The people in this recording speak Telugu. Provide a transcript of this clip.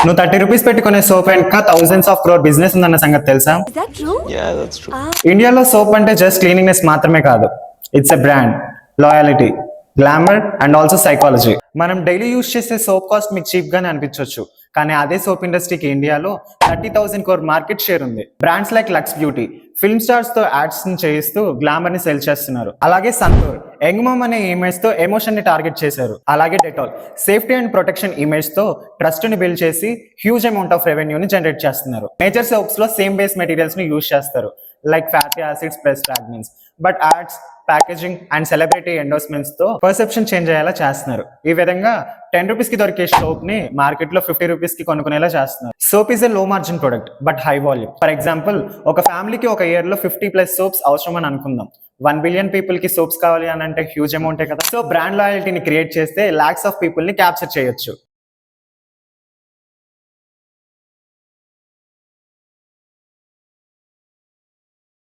నువ్వు 30 రూపీస్ పెట్టుకునే సోప్ వెనక థౌసండ్స్ ఆఫ్ క్రోర్ బిజినెస్ ఉందన్న సంగతి తెలుసా? Is that true? Yeah, that's true. ఇండియాలో సోప్ అంటే జస్ట్ క్లీనింగ్నెస్ మాత్రమే కాదు, it's a brand, loyalty, glamour and also psychology. మనం డైలీ యూజ్ చేసే సోప్ కాస్ట్ మీకు చీప్ గానే అనిపించవచ్చు, కానీ అదే సోప్ ఇండస్ట్రీకి ఇండియాలో 30,000 crore మార్కెట్ షేర్ ఉంది. Brands like Lux beauty film stars తో యాడ్స్ ని చేయిస్తూ గ్లామర్ ని సెల్ చేస్తున్నారు. అలాగే సంతూర్ యంగ్ మమ్ అనే ఇమేజ్ తో ఎమోషన్ ని టార్గెట్ చేశారు. అలాగే Dettol safety and protection image తో ట్రస్ట్ ని బిల్డ్ చేసి హ్యూజ్ అమౌంట్ ఆఫ్ రెవెన్యూ ని జనరేట్ చేస్తున్నారు. మేజర్ సోప్స్ లో సేమ్ బేస్ మెటీరియల్స్ ని యూజ్ చేస్తారు, like fatty acids plus fragrance. But ads, packaging and celebrity endorsements తో పర్సెప్షన్ చేంజ్ అయ్యేలా చేస్తున్నారు. ఈ విధంగా 10 రూపీస్ కి దొరికే సోప్ ని మార్కెట్ లో 50 రూపీస్ కి కొనుక్కునేలా చేస్తున్నారు. సోప్ ఈజ్ ఎ లో margin product but high volume. For example, ఒక ఫ్యామిలీకి ఒక ఇయర్ లో 50+ సోప్స్ అవసరం అని అనుకుందాం. 1 బిలియన్ పీపుల్ కి సోప్స్ కావాలి అని అంటే హ్యూజ్ అమౌంటే కదా. సో బ్రాండ్ లాయల్టీని క్రియేట్ చేస్తే లాక్స్ ఆఫ్ పీపుల్ ని క్యాప్చర్ చేయొచ్చు.